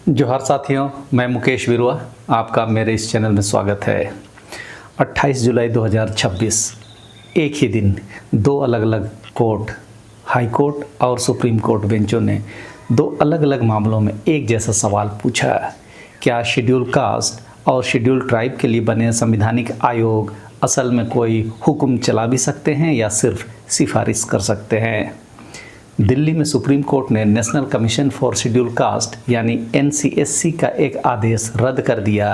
जोहार साथियों, मैं मुकेश विरुआ, आपका मेरे इस चैनल में स्वागत है। 28 जुलाई 2026 एक ही दिन दो अलग अलग कोर्ट, हाई कोर्ट और सुप्रीम कोर्ट बेंचों ने दो अलग अलग मामलों में एक जैसा सवाल पूछा। क्या शेड्यूल कास्ट और शेड्यूल ट्राइब के लिए बने संवैधानिक आयोग असल में कोई हुक्म चला भी सकते हैं या सिर्फ सिफारिश कर सकते हैं? दिल्ली में सुप्रीम कोर्ट ने national commission for schedule caste यानी एनसीएससी का एक आदेश रद्द कर दिया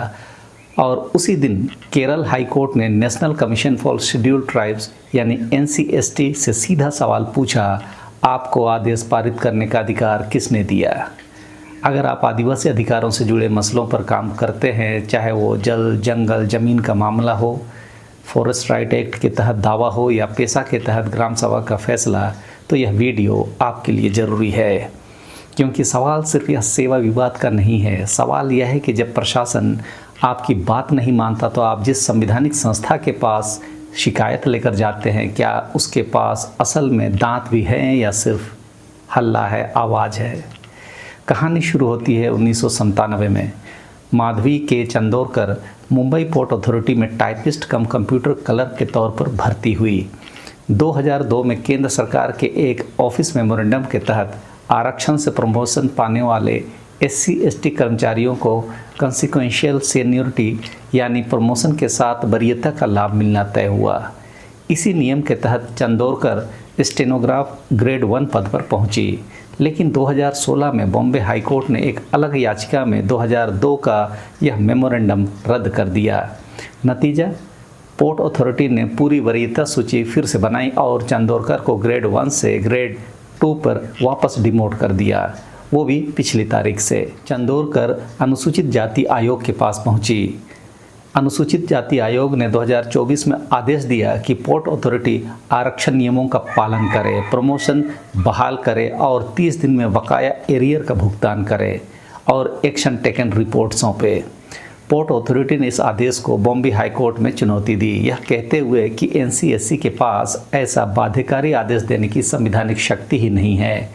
और उसी दिन केरल हाई कोर्ट ने national commission for schedule tribes यानी एनसीएसटी से सीधा सवाल पूछा, आपको आदेश पारित करने का अधिकार किसने दिया? अगर आप आदिवासी अधिकारों से जुड़े मसलों पर काम करते हैं, चाहे वो जल, जंगल, ज़मीन का मामला हो, फॉरेस्ट राइट एक्ट के तहत दावा हो या पेशा के तहत ग्राम सभा का फैसला, तो यह वीडियो आपके लिए ज़रूरी है। क्योंकि सवाल सिर्फ यह सेवा विवाद का नहीं है। सवाल यह है कि जब प्रशासन आपकी बात नहीं मानता तो आप जिस संवैधानिक संस्था के पास शिकायत लेकर जाते हैं, क्या उसके पास असल में दांत भी हैं या सिर्फ हल्ला है, आवाज़ है? कहानी शुरू होती है 1997 में। माधवी के चंदोरकर मुंबई पोर्ट अथॉरिटी में टाइपिस्ट कम कंप्यूटर क्लर्क के तौर पर भर्ती हुई। 2002 में केंद्र सरकार के एक ऑफिस मेमोरेंडम के तहत आरक्षण से प्रमोशन पाने वाले SC/ST कर्मचारियों को कंसिक्वेंशियल सीनियरिटी यानी प्रमोशन के साथ वरीयता का लाभ मिलना तय हुआ। इसी नियम के तहत चंदोरकर स्टेनोग्राफ ग्रेड 1 पद पर पहुंची, लेकिन 2016 में बॉम्बे हाई कोर्ट ने एक अलग याचिका में 2002 का यह मेमोरेंडम रद्द कर दिया। नतीजा, पोर्ट अथॉरिटी ने पूरी वरीयता सूची फिर से बनाई और चंदोरकर को ग्रेड 1 से ग्रेड 2 पर वापस डिमोट कर दिया, वो भी पिछली तारीख से। चंदोरकर अनुसूचित जाति आयोग के पास पहुंची। अनुसूचित जाति आयोग ने 2024 में आदेश दिया कि पोर्ट अथॉरिटी आरक्षण नियमों का पालन करे, प्रमोशन बहाल करे और 30 दिन में बकाया एरियर का भुगतान करे और एक्शन टेकन रिपोर्ट सौंपे। पोर्ट अथॉरिटी ने इस आदेश को बॉम्बे हाई कोर्ट में चुनौती दी, यह कहते हुए कि एनसीएससी के पास ऐसा बाध्यकारी आदेश देने की संवैधानिक शक्ति ही नहीं है।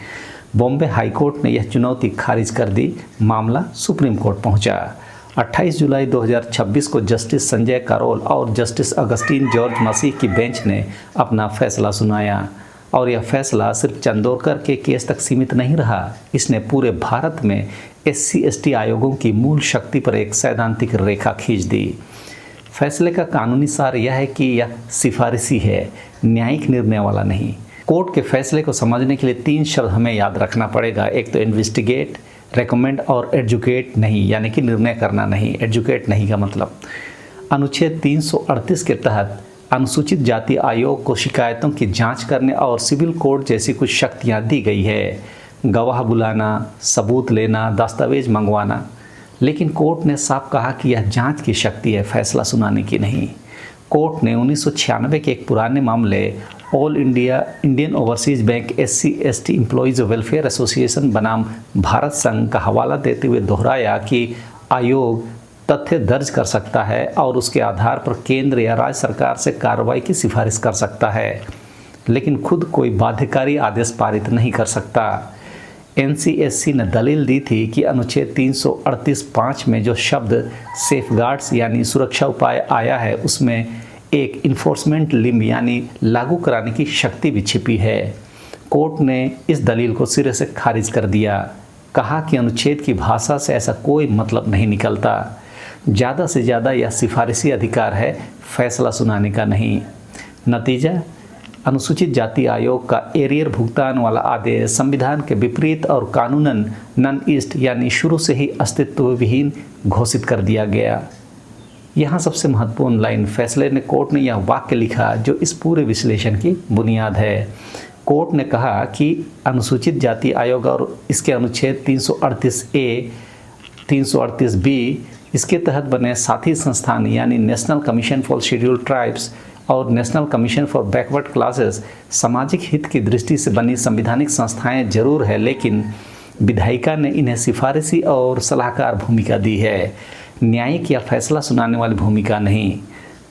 बॉम्बे हाई कोर्ट ने यह चुनौती खारिज कर दी। मामला सुप्रीम कोर्ट पहुंचा। 28 जुलाई 2026 को जस्टिस संजय करोल और जस्टिस अगस्टीन जॉर्ज मसीह की बेंच ने अपना फैसला सुनाया और यह फैसला सिर्फ चंदोरकर के केस तक सीमित नहीं रहा। इसने पूरे भारत में SC/ST आयोगों की मूल शक्ति पर एक सैद्धांतिक रेखा खींच दी। फैसले का कानूनी सार यह है कि यह सिफारिशी है, न्यायिक निर्णय वाला नहीं। कोर्ट के फैसले को समझने के लिए 3 शब्द हमें याद रखना पड़ेगा। एक तो इन्वेस्टिगेट, रेकमेंड और एजुकेट नहीं, यानी कि निर्णय करना नहीं। एजुकेट नहीं का मतलब अनुच्छेद 338 के तहत अनुसूचित जाति आयोग को शिकायतों की जांच करने और सिविल कोर्ट जैसी कुछ शक्तियां दी गई है, गवाह बुलाना, सबूत लेना, दस्तावेज मंगवाना। लेकिन कोर्ट ने साफ कहा कि यह जांच की शक्ति है, फैसला सुनाने की नहीं। कोर्ट ने 1996 के एक पुराने मामले all India Indian overseas bank SC/ST employees welfare association बनाम भारत संघ का हवाला देते हुए दोहराया कि आयोग तथ्य दर्ज कर सकता है और उसके आधार पर केंद्र या राज्य सरकार से कार्रवाई की सिफारिश कर सकता है, लेकिन खुद कोई बाध्यकारी आदेश पारित नहीं कर सकता। एनसीएससी ने दलील दी थी कि अनुच्छेद 338(5) में जो शब्द सेफगार्ड्स यानी सुरक्षा उपाय आया है, उसमें एक इन्फोर्समेंट लिम्ब यानी लागू कराने की शक्ति भी छिपी है। कोर्ट ने इस दलील को सिरे से खारिज कर दिया, कहा कि अनुच्छेद की भाषा से ऐसा कोई मतलब नहीं निकलता। ज़्यादा से ज़्यादा यह सिफारिशी अधिकार है, फैसला सुनाने का नहीं। नतीजा, अनुसूचित जाति आयोग का एरियर भुगतान वाला आदेश संविधान के विपरीत और कानूनन नॉन ईस्ट यानी शुरू से ही अस्तित्वविहीन घोषित कर दिया गया। यहाँ सबसे महत्वपूर्ण लाइन, फैसले ने कोर्ट ने यह वाक्य लिखा जो इस पूरे विश्लेषण की बुनियाद है। कोर्ट ने कहा कि अनुसूचित जाति आयोग और इसके अनुच्छेद 338A, 338B इसके तहत बने साथी संस्थान यानी national commission for schedule tribes और national commission for backward classes सामाजिक हित की दृष्टि से बनी संवैधानिक संस्थाएं जरूर है, लेकिन विधायिका ने इन्हें सिफारिशी और सलाहकार भूमिका दी है, न्यायिक या फैसला सुनाने वाली भूमिका नहीं।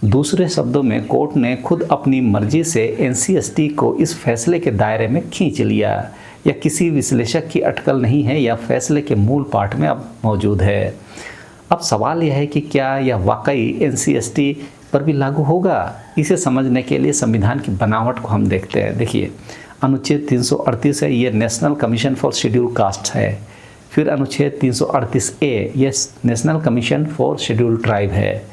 दूसरे शब्दों में कोर्ट ने खुद अपनी मर्जी से NCST को इस फैसले के दायरे में खींच लिया। या किसी विश्लेषक की अटकल नहीं है, यह फैसले के मूल पाठ में अब मौजूद है। अब सवाल यह है कि क्या यह वाकई NCST पर भी लागू होगा। इसे समझने के लिए संविधान की बनावट को हम देखते हैं। देखिए, अनुच्छेद 338 है, ये national commission for schedule caste है। फिर अनुच्छेद 338A, ये national commission for schedule tribe है।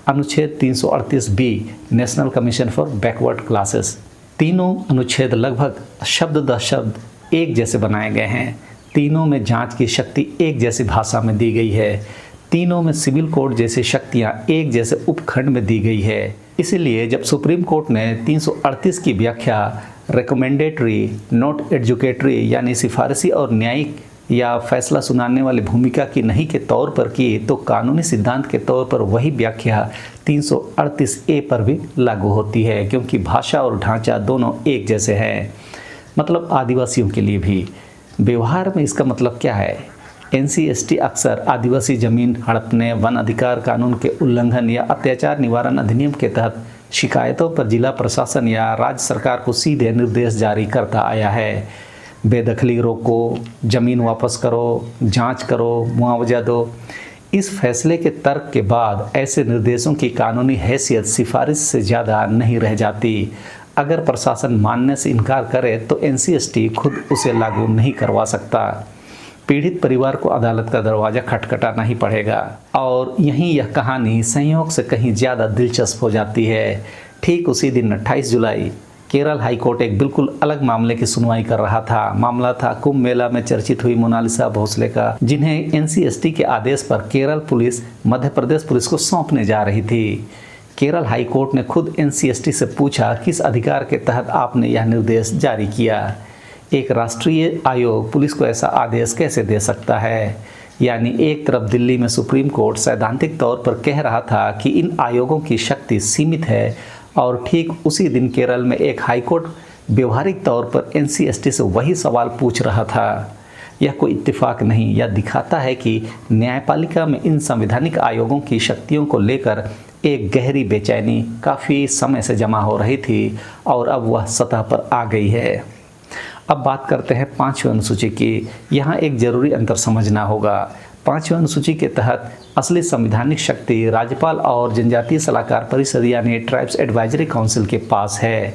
अनुच्छेद 338B, national commission for backward classes. तीनों अनुच्छेद लगभग शब्द द शब्द एक जैसे बनाए गए हैं। तीनों में जांच की शक्ति एक जैसी भाषा में दी गई है। तीनों में सिविल कोड जैसी शक्तियां एक जैसे उपखंड में दी गई है। इसलिए जब सुप्रीम कोर्ट ने 338 की व्याख्या रिकमेंडेटरी, नॉट एजुकेटरी यानी सिफारिशी और न्यायिक या फैसला सुनाने वाली भूमिका की नहीं के तौर पर की, तो कानूनी सिद्धांत के तौर पर वही व्याख्या 338A पर भी लागू होती है, क्योंकि भाषा और ढांचा दोनों एक जैसे हैं। मतलब आदिवासियों के लिए भी। व्यवहार में इसका मतलब क्या है? NCST अक्सर आदिवासी जमीन हड़पने, वन अधिकार कानून के उल्लंघन या अत्याचार निवारण अधिनियम के तहत शिकायतों पर जिला प्रशासन या राज्य सरकार को सीधे निर्देश जारी करता आया है। बेदखली रोको, जमीन वापस करो, जांच करो, मुआवजा दो। इस फैसले के तर्क के बाद ऐसे निर्देशों की कानूनी हैसियत सिफारिश से ज़्यादा नहीं रह जाती। अगर प्रशासन मानने से इनकार करे तो NCST खुद उसे लागू नहीं करवा सकता। पीड़ित परिवार को अदालत का दरवाज़ा खटखटाना ही पड़ेगा। और यहीं यह कहानी संयोग से कहीं ज़्यादा दिलचस्प हो जाती है। ठीक उसी दिन 28 जुलाई केरल हाईकोर्ट एक बिल्कुल अलग मामले की सुनवाई कर रहा था। मामला था कुंभ मेला में चर्चित हुई मोनालिसा भोसले का, जिन्हें NCST के आदेश पर केरल पुलिस मध्य प्रदेश पुलिस को सौंपने जा रही थी। केरल हाईकोर्ट ने खुद NCST से पूछा, किस अधिकार के तहत आपने यह निर्देश जारी किया? एक राष्ट्रीय आयोग पुलिस को ऐसा आदेश कैसे दे सकता है? यानी एक तरफ दिल्ली में सुप्रीम कोर्ट सैद्धांतिक तौर पर कह रहा था कि इन आयोगों की शक्ति सीमित है, और ठीक उसी दिन केरल में एक हाईकोर्ट व्यवहारिक तौर पर NCST से वही सवाल पूछ रहा था। यह कोई इत्तेफाक नहीं, यह दिखाता है कि न्यायपालिका में इन संवैधानिक आयोगों की शक्तियों को लेकर एक गहरी बेचैनी काफ़ी समय से जमा हो रही थी, और अब वह सतह पर आ गई है। अब बात करते हैं 5वीं अनुसूची की। यहाँ एक जरूरी अंतर समझना होगा। 5वीं अनुसूची के तहत असली संवैधानिक शक्ति राज्यपाल और जनजातीय सलाहकार परिषद यानी ट्राइब्स एडवाइजरी काउंसिल के पास है,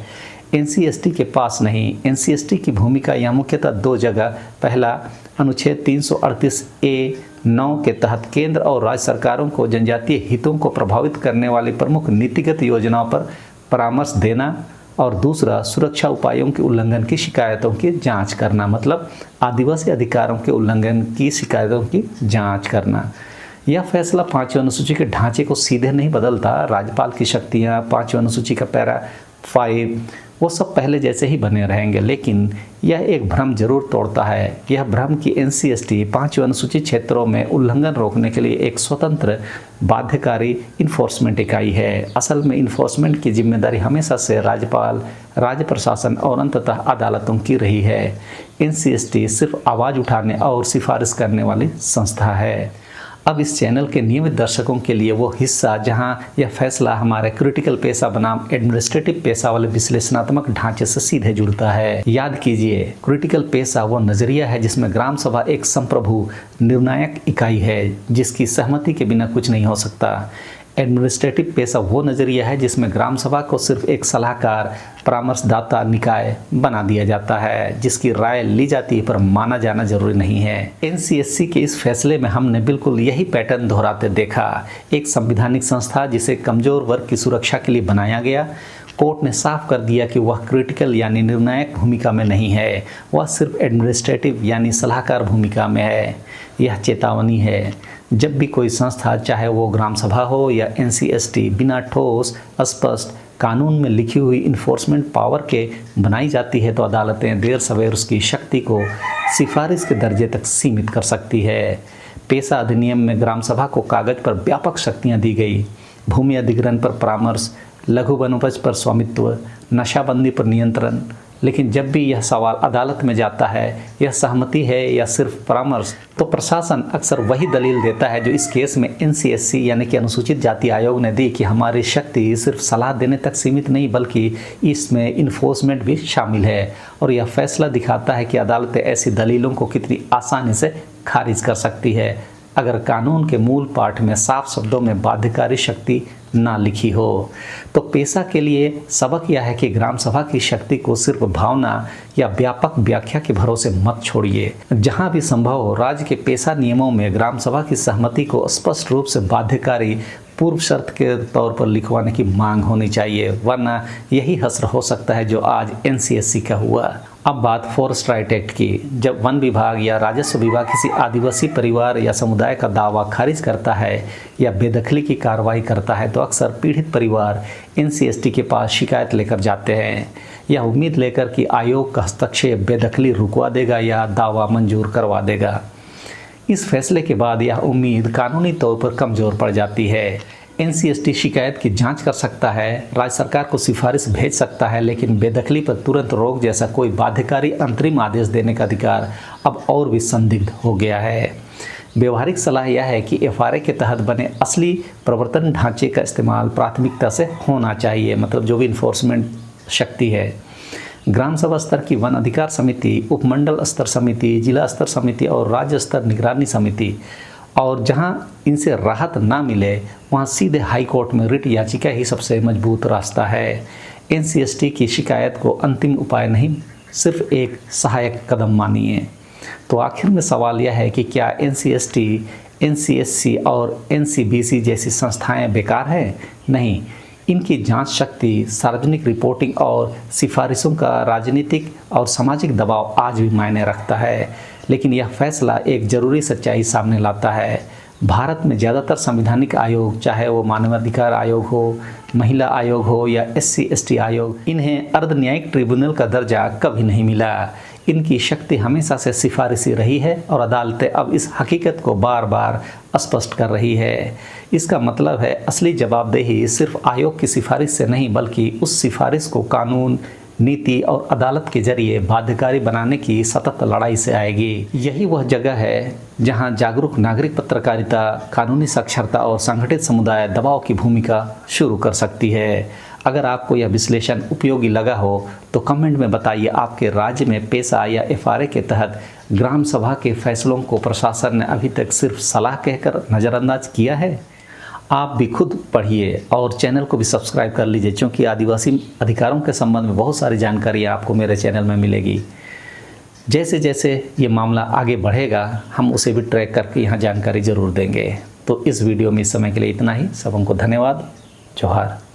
NCST के पास नहीं। NCST की भूमिका यहाँ मुख्यतः दो जगह। पहला, अनुच्छेद 338A(9) के तहत केंद्र और राज्य सरकारों को जनजातीय हितों को प्रभावित करने वाली प्रमुख नीतिगत योजनाओं पर परामर्श देना, और दूसरा, सुरक्षा उपायों के उल्लंघन की शिकायतों की जांच करना। मतलब आदिवासी अधिकारों के उल्लंघन की शिकायतों की जांच करना। यह फैसला 5वीं अनुसूची के ढांचे को सीधे नहीं बदलता। राज्यपाल की शक्तियाँ, 5वीं अनुसूची का पैरा 5, वो सब पहले जैसे ही बने रहेंगे, लेकिन यह एक भ्रम जरूर तोड़ता है। यह भ्रम कि NCST 5वीं अनुसूची क्षेत्रों में उल्लंघन रोकने के लिए एक स्वतंत्र बाध्यकारी इन्फोर्समेंट इकाई है। असल में इन्फोर्समेंट की जिम्मेदारी हमेशा से राज्यपाल, राज्य प्रशासन और अंततः अदालतों की रही है। NCST सिर्फ आवाज़ उठाने और सिफारिश करने वाली संस्था है। अब इस चैनल के नियमित दर्शकों के लिए वो हिस्सा जहां यह फैसला हमारे क्रिटिकल पेशा बनाम एडमिनिस्ट्रेटिव पेशा वाले विश्लेषणात्मक ढांचे से सीधे जुड़ता है। याद कीजिए, क्रिटिकल पेशा वो नजरिया है जिसमें ग्राम सभा एक संप्रभु निर्णायक इकाई है जिसकी सहमति के बिना कुछ नहीं हो सकता। एडमिनिस्ट्रेटिव पेशा वो नज़रिया है जिसमें ग्राम सभा को सिर्फ एक सलाहकार, परामर्शदाता निकाय बना दिया जाता है जिसकी राय ली जाती है पर माना जाना जरूरी नहीं है। NCSC के इस फैसले में हमने बिल्कुल यही पैटर्न दोहराते देखा। एक संवैधानिक संस्था जिसे कमजोर वर्ग की सुरक्षा के लिए बनाया गया, कोर्ट ने साफ कर दिया कि वह क्रिटिकल यानी निर्णायक भूमिका में नहीं है, वह सिर्फ एडमिनिस्ट्रेटिव यानी सलाहकार भूमिका में है। यह चेतावनी है, जब भी कोई संस्था, चाहे वो ग्राम सभा हो या NCST, बिना ठोस स्पष्ट कानून में लिखी हुई इन्फोर्समेंट पावर के बनाई जाती है तो अदालतें देर सवेर उसकी शक्ति को सिफारिश के दर्जे तक सीमित कर सकती है। पेशा अधिनियम में ग्राम सभा को कागज पर व्यापक शक्तियाँ दी गई। भूमि अधिग्रहण पर परामर्श, लघु वनोपज पर स्वामित्व, नशाबंदी पर नियंत्रण, लेकिन जब भी यह सवाल अदालत में जाता है, यह सहमति है या सिर्फ परामर्श, तो प्रशासन अक्सर वही दलील देता है जो इस केस में एनसीएससी यानी कि अनुसूचित जाति आयोग ने दी कि हमारी शक्ति सिर्फ सलाह देने तक सीमित नहीं बल्कि इसमें इन्फोर्समेंट भी शामिल है। और यह फैसला दिखाता है कि अदालतें ऐसी दलीलों को कितनी आसानी से खारिज कर सकती है अगर कानून के मूल पाठ में साफ शब्दों में बाध्यकारी शक्ति ना लिखी हो। तो पेशा के लिए सबक यह है कि ग्राम सभा की शक्ति को सिर्फ भावना या व्यापक व्याख्या के भरोसे मत छोड़िए। जहां भी संभव हो राज्य के पेशा नियमों में ग्राम सभा की सहमति को स्पष्ट रूप से बाध्यकारी पूर्व शर्त के तौर पर लिखवाने की मांग होनी चाहिए, वरना यही हश्र हो सकता है जो आज एनसीएससी का हुआ। अब बात फॉरेस्ट राइट एक्ट की। जब वन विभाग या राजस्व विभाग किसी आदिवासी परिवार या समुदाय का दावा खारिज करता है या बेदखली की कार्रवाई करता है तो अक्सर पीड़ित परिवार एनसीएसटी के पास शिकायत लेकर जाते हैं, यह उम्मीद लेकर कि आयोग का हस्तक्षेप बेदखली रुकवा देगा या दावा मंजूर करवा देगा। इस फैसले के बाद यह उम्मीद कानूनी तौर पर कमज़ोर पड़ जाती है। एनसीएसटी शिकायत की जांच कर सकता है, राज्य सरकार को सिफारिश भेज सकता है, लेकिन बेदखली पर तुरंत रोक जैसा कोई बाध्यकारी अंतरिम आदेश देने का अधिकार अब और भी संदिग्ध हो गया है। व्यवहारिक सलाह यह है कि एफआरए के तहत बने असली प्रवर्तन ढांचे का इस्तेमाल प्राथमिकता से होना चाहिए, मतलब जो भी इन्फोर्समेंट शक्ति है। ग्राम सभा स्तर की वन अधिकार समिति, उपमंडल स्तर समिति, जिला स्तर समिति और राज्य स्तर निगरानी समिति, और जहां इनसे राहत ना मिले वहां सीधे हाई कोर्ट में रिट याचिका ही सबसे मजबूत रास्ता है। एनसीएसटी की शिकायत को अंतिम उपाय नहीं, सिर्फ एक सहायक कदम मानिए। तो आखिर में सवाल यह है कि क्या एनसीएसटी, एनसीएससी और एनसीबीसी जैसी संस्थाएं बेकार हैं? नहीं, इनकी जांच शक्ति, सार्वजनिक रिपोर्टिंग और सिफारिशों का राजनीतिक और सामाजिक दबाव आज भी मायने रखता है। लेकिन यह फैसला एक ज़रूरी सच्चाई सामने लाता है। भारत में ज़्यादातर संवैधानिक आयोग, चाहे वो मानवाधिकार आयोग हो, महिला आयोग हो या SC/ST आयोग, इन्हें अर्ध न्यायिक ट्रिब्यूनल का दर्जा कभी नहीं मिला। इनकी शक्ति हमेशा से सिफारिशी रही है और अदालतें अब इस हकीकत को बार बार स्पष्ट कर रही है। इसका मतलब है असली जवाबदेही सिर्फ आयोग की सिफारिश से नहीं बल्कि उस सिफारिश को कानून, नीति और अदालत के जरिए बाध्यकारी बनाने की सतत लड़ाई से आएगी। यही वह जगह है जहां जागरूक नागरिक पत्रकारिता, कानूनी साक्षरता और संगठित समुदाय दबाव की भूमिका शुरू कर सकती है। अगर आपको यह विश्लेषण उपयोगी लगा हो तो कमेंट में बताइए आपके राज्य में पेशा या एफआरए के तहत ग्राम सभा के फैसलों को प्रशासन ने अभी तक सिर्फ सलाह कहकर नज़रअंदाज किया है। आप भी खुद पढ़िए और चैनल को भी सब्सक्राइब कर लीजिए, क्योंकि आदिवासी अधिकारों के संबंध में बहुत सारी जानकारी आपको मेरे चैनल में मिलेगी। जैसे जैसे ये मामला आगे बढ़ेगा हम उसे भी ट्रैक करके यहाँ जानकारी ज़रूर देंगे। तो इस वीडियो में इस समय के लिए इतना ही। सबको धन्यवाद। जोहार।